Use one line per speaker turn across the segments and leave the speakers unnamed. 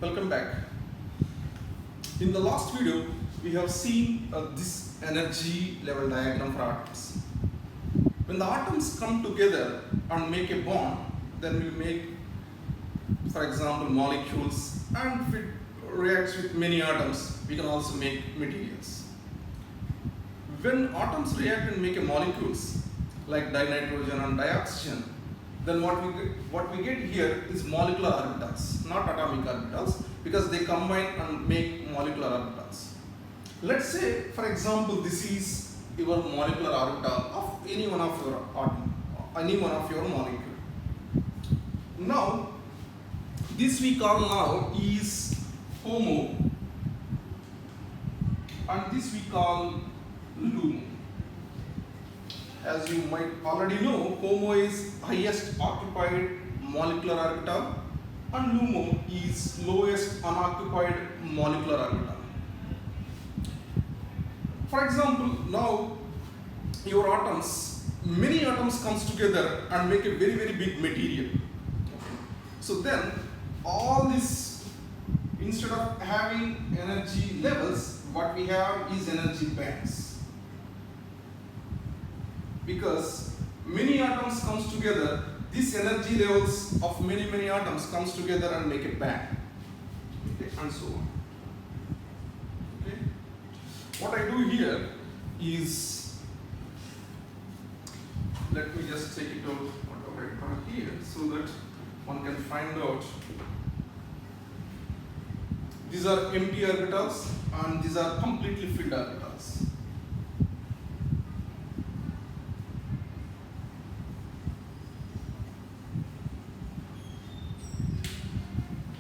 Welcome back. In the last video, we have seen this energy level diagram for atoms. When the atoms come together and make a bond, then we make, for example, molecules, and if it reacts with many atoms, we can also make materials. When atoms react and make a molecules like dinitrogen and dioxygen, then what we get here is molecular orbitals, not atomic orbitals, because they combine and make molecular orbitals. Let's say, for example, this is your molecular orbital of any one of your atom, any one of your molecule. Now, this we call now is HOMO, and this we call LUMO. As you might already know, HOMO is highest occupied molecular orbital and LUMO is lowest unoccupied molecular orbital. For example, now your atoms, many atoms comes together and make a very big material. So then all this, instead of having energy levels, what we have is energy bands. Because many atoms comes together, these energy levels of many atoms comes together and make a band, okay, and so on. Okay. What I do here is, let me just take it out whatever I have here so that one can find out. These are empty orbitals and these are completely filled orbitals.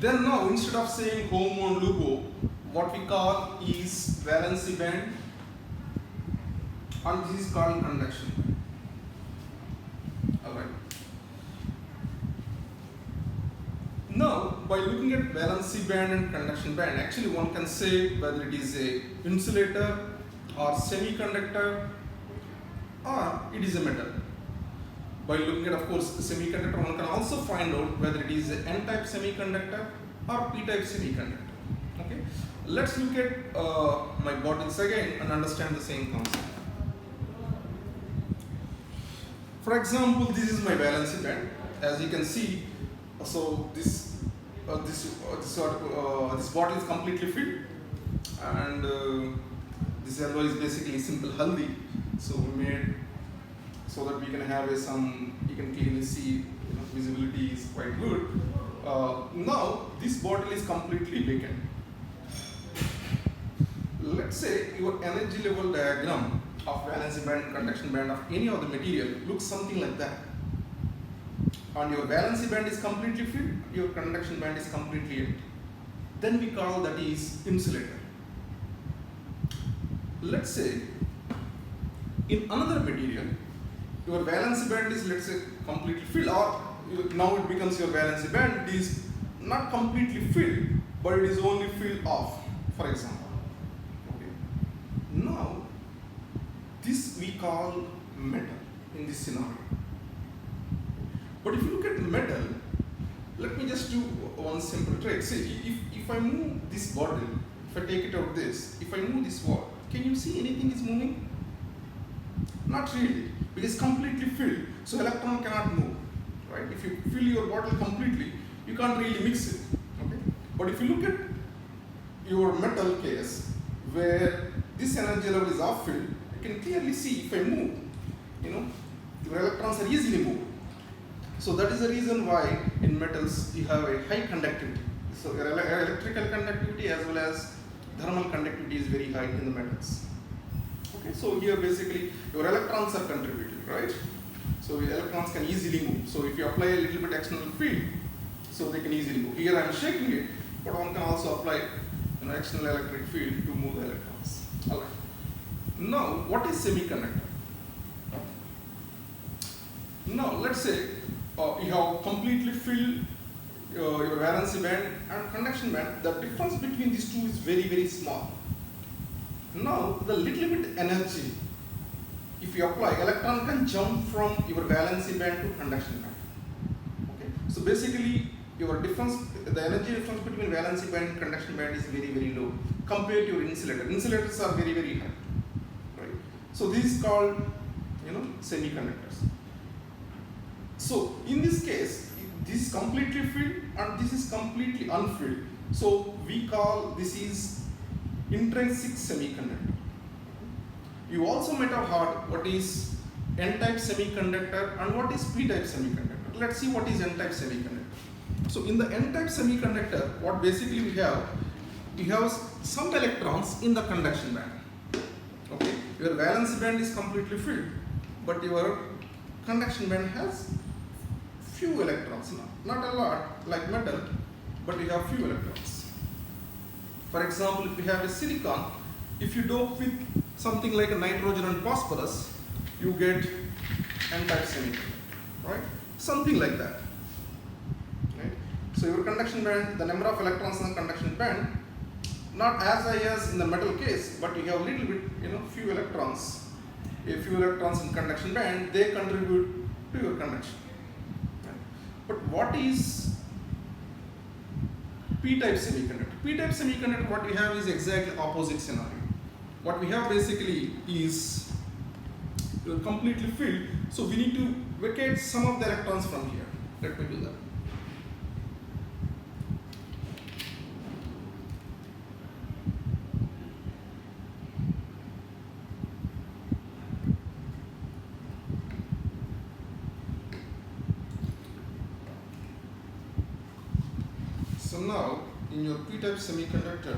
Then now, instead of saying HOMO and LUMO, what we call is valency band, and this is called conduction band. Alright. Now, by looking at valency band and conduction band, actually one can say whether it is a insulator or semiconductor or it is a metal. By looking at, of course, the semiconductor, one can also find out whether it is an N-type semiconductor or P-type semiconductor. Okay, let's look at my bottles again and understand the same concept. For example, this is my valency band. As you can see, so this bottle is completely filled, and this yellow is basically simple haldi. So we made so that we can have you can clearly see, visibility is quite good. Now this bottle is completely vacant. Let's say your energy level diagram of valency band, conduction band of any other material looks something like that. And your valency band is completely filled, your conduction band is completely empty. Then we call that is insulator. Let's say in another material, your valency band is, let's say, completely filled, or now it becomes your valency band is not completely filled, but it is only filled off, for example. Okay. Now, this we call metal in this scenario. But if you look at metal, let me just do one simple trick. See, if I move this bottle, if I take it out this, if I move this wall, can you see anything is moving? Not really. It is completely filled, so electron cannot move, right? If you fill your bottle completely, you can't really mix it, okay? But if you look at your metal case, where this energy level is off filled, you can clearly see if I move, your electrons are easily moved. So that is the reason why in metals you have a high conductivity. So your electrical conductivity as well as thermal conductivity is very high in the metals. Okay, so here basically your electrons are contributing, right? So your electrons can easily move. So if you apply a little bit external field, so they can easily move. Here I am shaking it, but one can also apply an external electric field to move the electrons. Alright. Now, what is semiconductor? Now, let's say you have completely filled your valency band and conduction band. The difference between these two is very small. Now, the little bit energy, if you apply, electron can jump from your valency band to conduction band. Okay, so basically your difference, the energy difference between valency band and conduction band is very, very low compared to your insulator. Insulators are very, very high, right? So this is called, semiconductors. So in this case, this is completely filled and this is completely unfilled. So we call this is intrinsic semiconductor. You also might have heard what is N-type semiconductor and what is P-type semiconductor. Let's see what is N-type semiconductor. So in the N-type semiconductor, what basically we have some electrons in the conduction band. Okay, your valence band is completely filled, but your conduction band has few electrons, not a lot like metal, but we have few electrons. For example, if we have a silicon, if you dope with something like a nitrogen and phosphorus, you get N-type semiconductor, right? Something like that. Right? So your conduction band, the number of electrons in the conduction band, not as high as in the metal case, but you have a little bit, few electrons. A few electrons in conduction band, they contribute to your conduction. Right? But what is P-type semiconductor? P-type semiconductor, what we have is exactly opposite scenario. What we have basically is completely filled, so we need to vacate some of the electrons from here. Let me do that. So now, in your P-type semiconductor,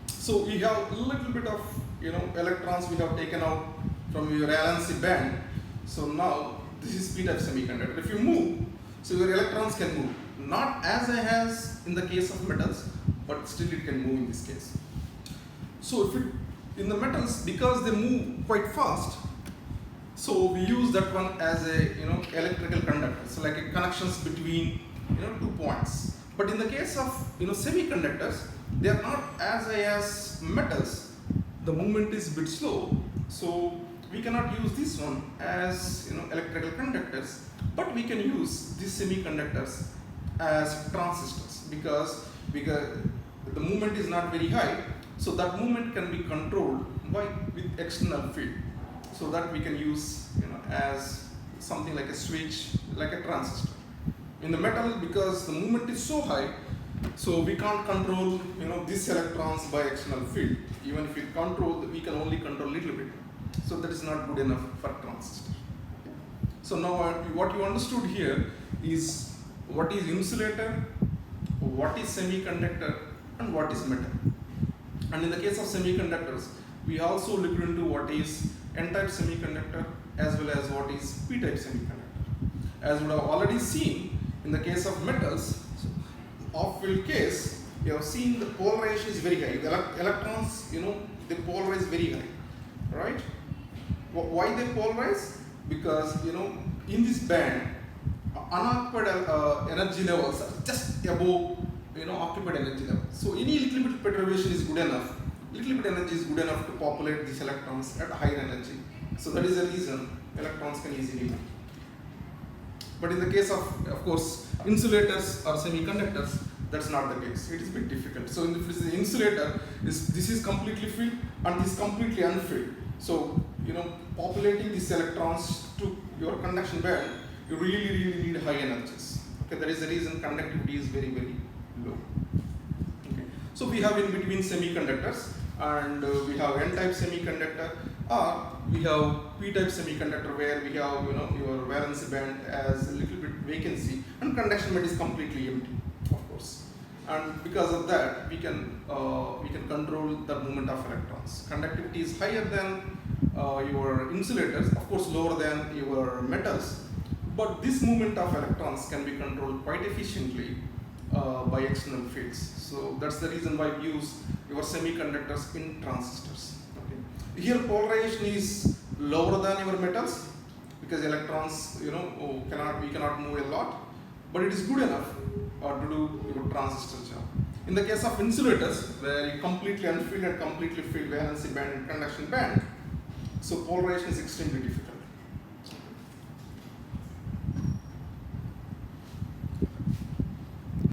so we have a little bit of electrons we have taken out from your valency band. So now this is P-type semiconductor. If you move, so your electrons can move, not as high as in the case of metals, but still it can move in this case. So if in the metals, because they move quite fast, so we use that one as a electrical conductor, so like a connections between 2 points. But in the case of semiconductors, they are not as high as metals. The movement is a bit slow, so we cannot use this one as electrical conductors. But we can use these semiconductors as transistors because the movement is not very high, so that movement can be controlled with external field. So that we can use as something like a switch, like a transistor. In the metal, because the movement is so high, so we can't control these electrons by external field. Even if we control, we can only control a little bit. So that is not good enough for transistor. So now what you understood here is what is insulator, what is semiconductor, and what is metal. And in the case of semiconductors, we also looked into what is N-type semiconductor as well as what is P-type semiconductor. As we have already seen in the case of metals, off-field case, you have seen the polarization is very high. The electrons, they polarize very high, right? Why they polarize? Because in this band, unoccupied energy levels are just above occupied energy level. So any little bit perturbation is good enough. Little bit energy is good enough to populate these electrons at higher energy. So that is the reason electrons can easily move. But in the case of course, insulators or semiconductors, that's not the case. It is a bit difficult. So in the insulator, this is completely filled and this is completely unfilled. So populating these electrons to your conduction band, you really need high energies. Okay, that is the reason conductivity is very, very low. Okay. So we have in between semiconductors, and we have N-type semiconductor, or we have P-type semiconductor where we have your valence band as a little bit vacancy and conduction band is completely empty, of course. And because of that, we can control the movement of electrons. Conductivity is higher than your insulators, of course lower than your metals, but this movement of electrons can be controlled quite efficiently by external fields. So that's the reason why we use your semiconductors in transistors. Okay. Here polarization is lower than your metals because electrons we cannot move a lot, but it is good enough to do your transistor job. In the case of insulators, where you completely unfilled and completely filled valency band and conduction band, so polarization is extremely difficult.